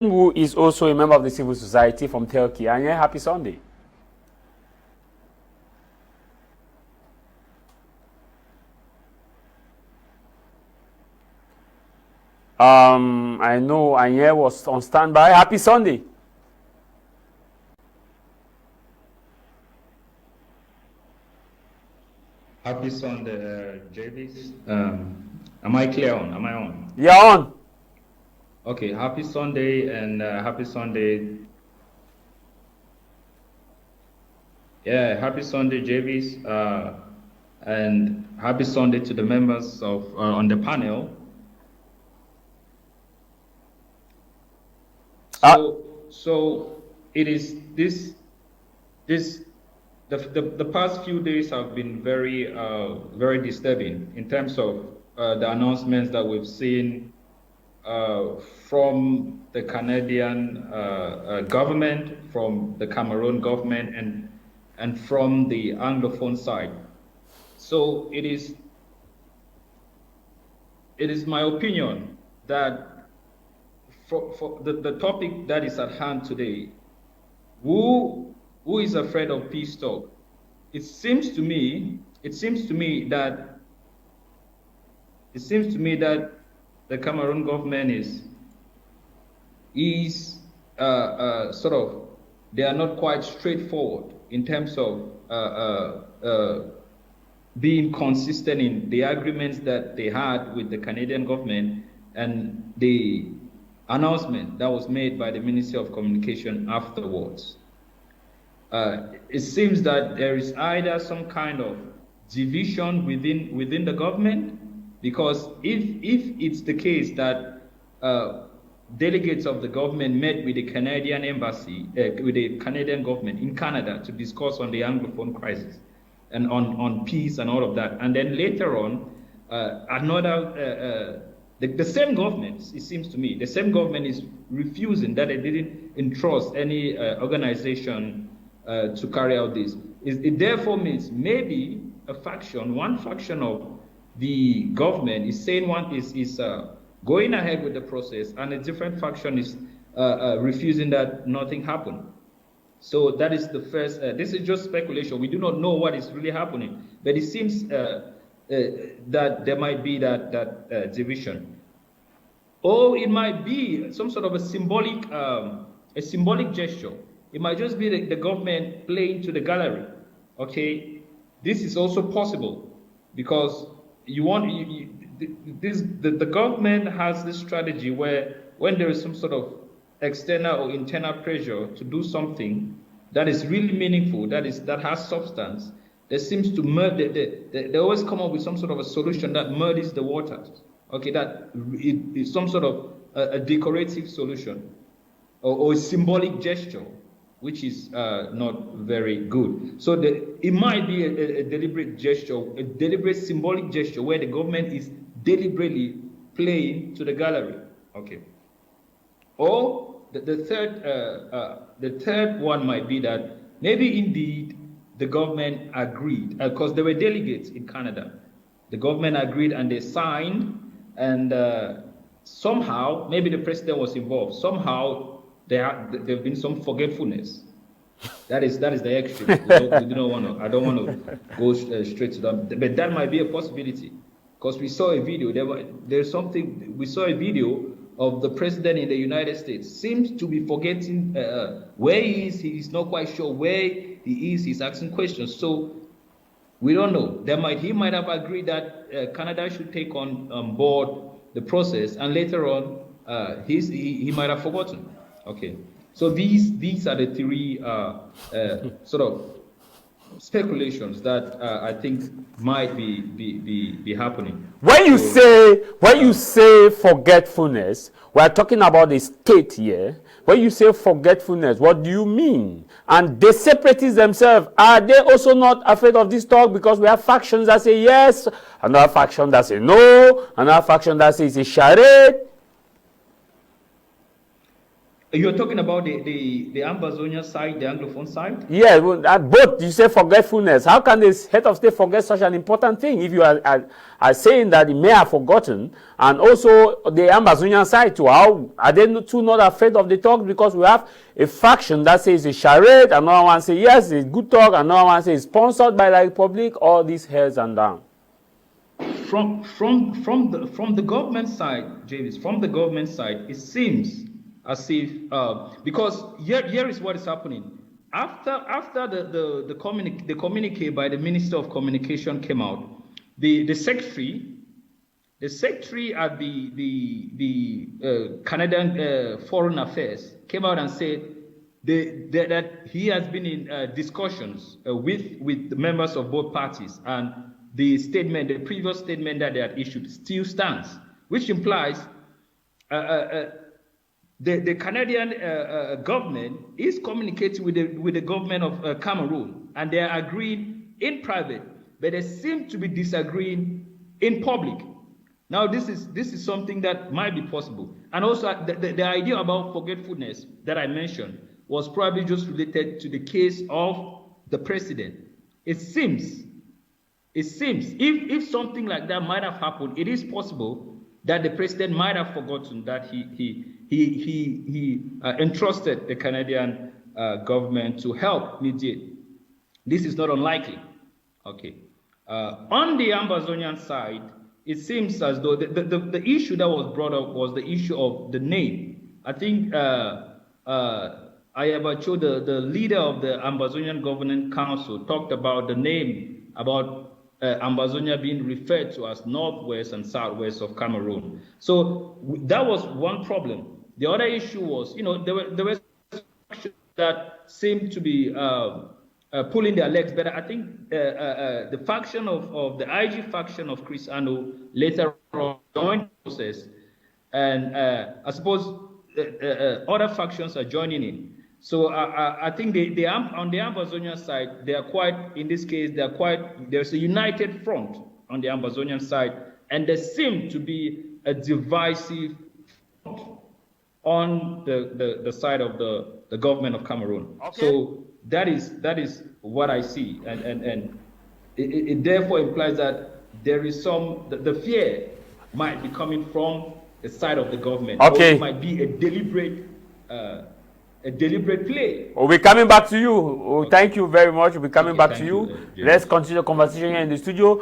who is also a member of the civil society from Turkey. Anya, happy Sunday. I know Anya was on standby. Happy Sunday. Happy Sunday, JBs. Am I clear on? Am I on? You're on. Okay, happy Sunday and happy Sunday. Yeah, happy Sunday, JBs. And happy Sunday to the members of on the panel. So it is the past few days have been very very disturbing in terms of the announcements that we've seen from the Canadian government, from the Cameroon government, and from the Anglophone side. So it is my opinion that for the topic that is at hand today, who is afraid of peace talk? It seems to me that the Cameroon government is sort of, they are not quite straightforward in terms of being consistent in the agreements that they had with the Canadian government and the announcement that was made by the Ministry of Communication afterwards. It seems that there is either some kind of division within the government, because if it's the case that delegates of the government met with the Canadian embassy, with the Canadian government in Canada to discuss on the Anglophone crisis and on peace and all of that, and then later on the same government, it seems to me, the same government is refusing, that they didn't entrust any organization to carry out this. It therefore means maybe one faction of the government is saying is going ahead with the process, and a different faction is refusing that nothing happened. So that is the first. This is just speculation. We do not know what is really happening, but it seems that there might be that division, or it might be some sort of a symbolic gesture. It might just be the government playing to the gallery. Okay, this is also possible, because the government has this strategy where when there is some sort of external or internal pressure to do something that is really meaningful, that has substance, there seems to they always come up with some sort of a solution that muddies the waters. Okay, that is some sort of a decorative solution or a symbolic gesture, which is not very good. So it might be a deliberate gesture, a deliberate symbolic gesture where the government is deliberately playing to the gallery. Okay. Or the third one might be that maybe indeed the government agreed, because there were delegates in Canada. The government agreed and they signed, and somehow maybe the president was involved. Somehow there've been some forgetfulness. That is the extreme. I don't want to go straight to that, but that might be a possibility, because we saw a video. We saw a video of the president in the United States seems to be forgetting where he is. He's not quite sure where he is. He's asking questions. So we don't know. He might have agreed that Canada should take on board the process, and later on he might have forgotten. Okay. So these are the three sort of speculations that I think might be happening. When you say forgetfulness, we're talking about the state here. When you say forgetfulness, what do you mean? And the separatists themselves, are they also not afraid of this talk? Because we have factions that say yes, another faction that say no, another faction that says it's a charade. You're talking about the Ambazonia side, the Anglophone side? Yeah, well, both you say forgetfulness. How can the head of state forget such an important thing if you are saying that he may have forgotten? And also the Ambazonian side too. How are they too not afraid of the talk? Because we have a faction that says it's charade, another one says yes, it's good talk, another one says it's sponsored by the Republic. All these heads and down. From the government side, James, from the government side, it seems as if because here is what is happening. After the communique by the Minister of Communication came out, the secretary at the Canadian Foreign Affairs came out and said that he has been in discussions with the members of both parties, and the previous statement that they had issued still stands, which implies the Canadian government is communicating with the government of Cameroon, and they are agreeing in private, but they seem to be disagreeing in public. Now, this is something that might be possible. And also, the idea about forgetfulness that I mentioned was probably just related to the case of the president. It seems if something like that might have happened, it is possible that the president might have forgotten that he entrusted the Canadian government to help mediate. This is not unlikely. Okay. On the Ambazonian side, it seems as though the issue that was brought up was the issue of the name. I think Ayabacho, the leader of the Ambazonian Governing Council, talked about the name, about Ambazonia being referred to as northwest and southwest of Cameroon. So that was one problem. The other issue was, there were factions that seemed to be pulling their legs, but I think the faction of the IG faction of Chris Ano later on joined the process, and I suppose other factions are joining in. So I think on the Ambazonian side, they are quite, in this case, there's a united front on the Ambazonian side, and there seems to be a divisive front on the side of the government of Cameroon. Okay. So that is what I see, and it therefore implies that there is the fear might be coming from the side of the government. Okay. Or it might be a deliberate play. We'll be coming back to you. Okay. Thank you very much. We'll be coming back to you. Let's continue the conversation here in the studio.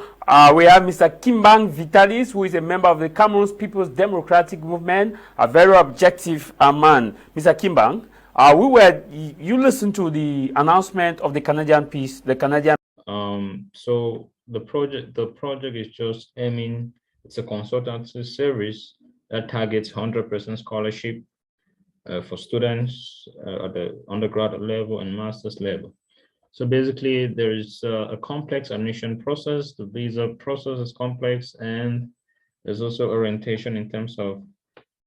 We have Mr. Kimbang Vitalis, who is a member of the Cameroon's People's Democratic Movement, a very objective man. Mr. Kimbang, you listened to the announcement of the Canadian piece, the Canadian. So the project is just aiming. It's a consultancy service that targets 100% scholarship for students at the undergraduate level and master's level. So basically, there is a complex admission process. The visa process is complex, and there's also orientation in terms of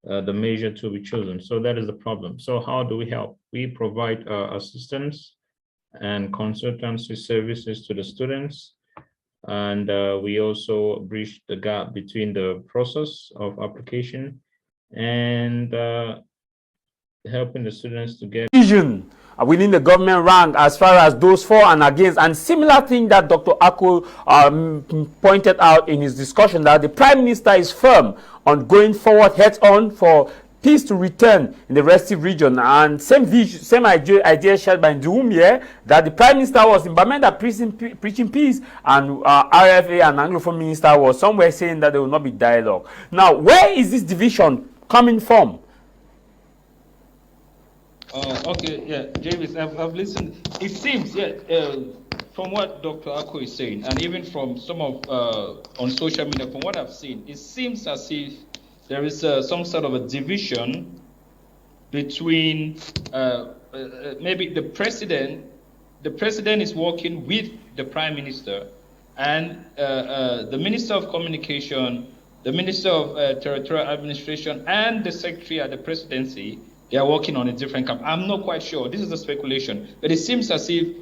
the major to be chosen. So that is the problem. So how do we help? We provide assistance and consultancy services to the students, and we also bridge the gap between the process of application and helping the students to get vision within the government rank as far as those for and against, and similar thing that Dr. Ako pointed out in his discussion, that the Prime Minister is firm on going forward heads on for peace to return in the restive region, and same idea shared by Nduumye, that the Prime Minister was in Bamenda preaching peace, and RFA and Anglophone Minister was somewhere saying that there will not be dialogue. Now, where is this division coming from? Okay, yeah, James, I've listened. It seems, from what Dr. Ako is saying, and even from some of on social media, from what I've seen, it seems as if there is some sort of a division between maybe the president. The president is working with the prime minister, and the minister of communication, the minister of territorial administration, and the secretary at the presidency. They are working on a different camp. I'm not quite sure. This is a speculation, but it seems as if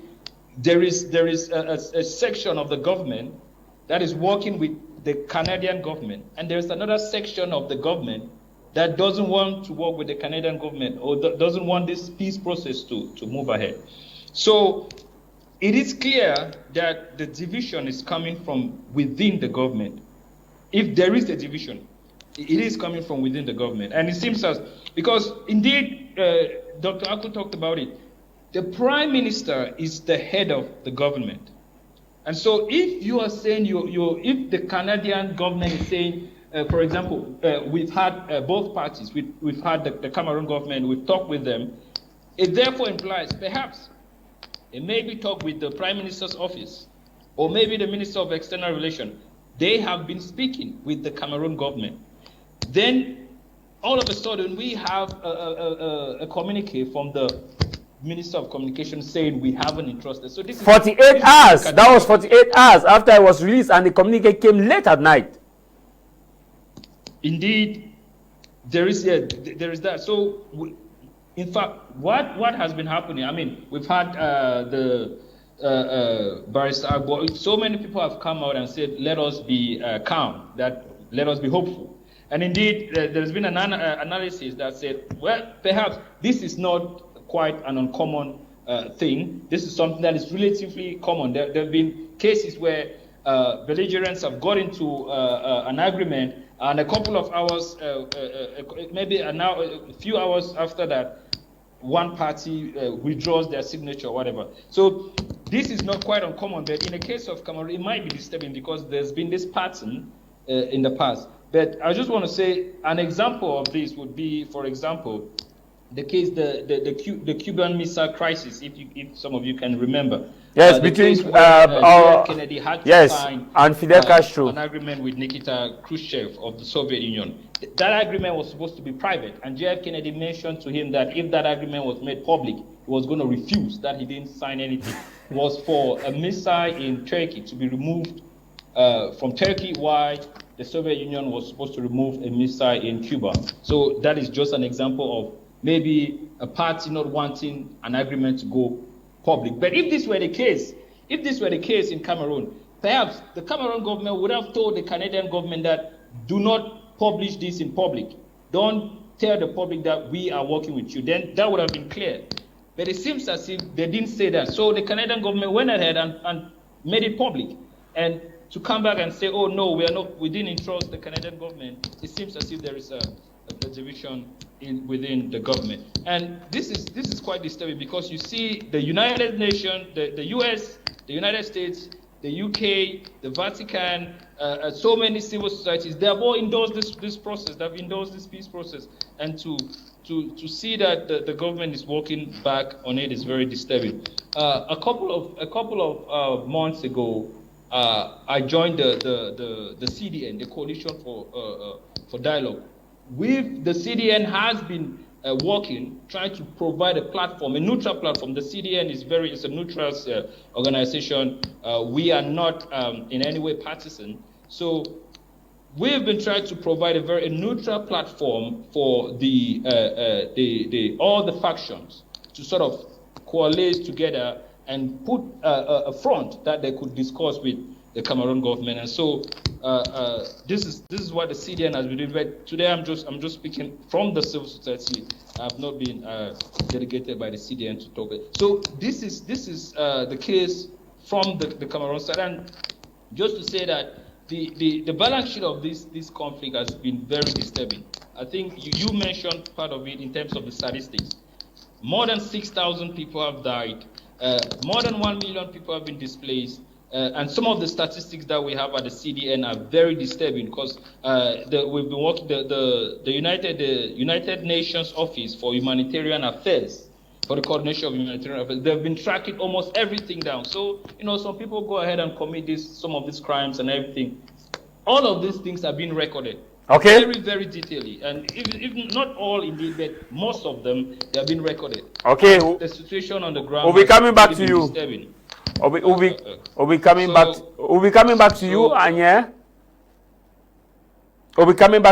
there is a section of the government that is working with the Canadian government, and there's another section of the government that doesn't want to work with the Canadian government or doesn't want this peace process to move ahead. So it is clear that the division is coming from within the government. If there is a division, it is coming from within the government. And it seems as, because indeed, Dr. Aku talked about it, the Prime Minister is the head of the government. And so if you are saying, if the Canadian government is saying, for example, we've had both parties, we've had the Cameroon government, we've talked with them, it therefore implies perhaps it maybe talk with the Prime Minister's office or maybe the Minister of External Relations. They have been speaking with the Cameroon government. Then all of a sudden we have a communique from the Minister of Communication saying we haven't entrusted. So this is 48 hours. That was 48 hours after it was released, and the communique came late at night. Indeed, there is that. So, in fact, what has been happening? I mean, we've had the Barrister Agbo. So many people have come out and said, "Let us be calm. Let us be hopeful." And indeed, there's been an analysis that said, well, perhaps this is not quite an uncommon thing. This is something that is relatively common. There have been cases where belligerents have got into an agreement, and a couple of hours, maybe a few hours after that, one party withdraws their signature or whatever. So this is not quite uncommon, but in the case of Cameroon, it might be disturbing because there's been this pattern in the past. But I just want to say an example of this would be, for example, the case, the Cuban Missile Crisis, if some of you can remember. Yes, between Kennedy had to sign and Fidel Castro an agreement with Nikita Khrushchev of the Soviet Union. That agreement was supposed to be private, and JF Kennedy mentioned to him that if that agreement was made public, he was going to refuse, that he didn't sign anything. It was for a missile in Turkey to be removed from Turkey, while the Soviet Union was supposed to remove a missile in Cuba. So that is just an example of maybe a party not wanting an agreement to go public. But if this were the case, in Cameroon, perhaps the Cameroon government would have told the Canadian government that do not publish this in public. Don't tell the public that we are working with you. Then that would have been clear. But it seems as if they didn't say that. So the Canadian government went ahead and made it public. And to come back and say, oh no, we didn't entrust the Canadian government, it seems as if there is a division within the government. And this is quite disturbing because you see the United Nations, the US, the United States, the UK, the Vatican, so many civil societies, they have all endorsed this process, they've endorsed this peace process. And to see that the government is working back on it is very disturbing. A couple of months ago, I joined the CDN, the Coalition for Dialogue. The CDN has been working, trying to provide a platform, a neutral platform. The CDN is a neutral organization. We are not in any way partisan. So we've been trying to provide a very neutral platform for all the factions to sort of coalesce together and put a front that they could discuss with the Cameroon government. And so this is what the CDN has been doing. But today I'm just speaking from the civil society. I have not been delegated by the CDN to talk. So this is the case from the Cameroon side. And just to say that the balance sheet of this conflict has been very disturbing. I think you mentioned part of it in terms of the statistics. More than 6,000 people have died. More than 1 million people have been displaced. And some of the statistics that we have at the CDN are very disturbing because we've been working the United Nations Office for Humanitarian Affairs, for the coordination of humanitarian affairs. They've been tracking almost everything down. So some people go ahead and commit some of these crimes and everything. All of these things are being recorded. Okay. Very, very detailedly. And if not all indeed, but most of them, they have been recorded. Okay. The situation on the ground. We'll be coming back to you. Disturbing. We'll be coming back to you, Anya. We'll be coming back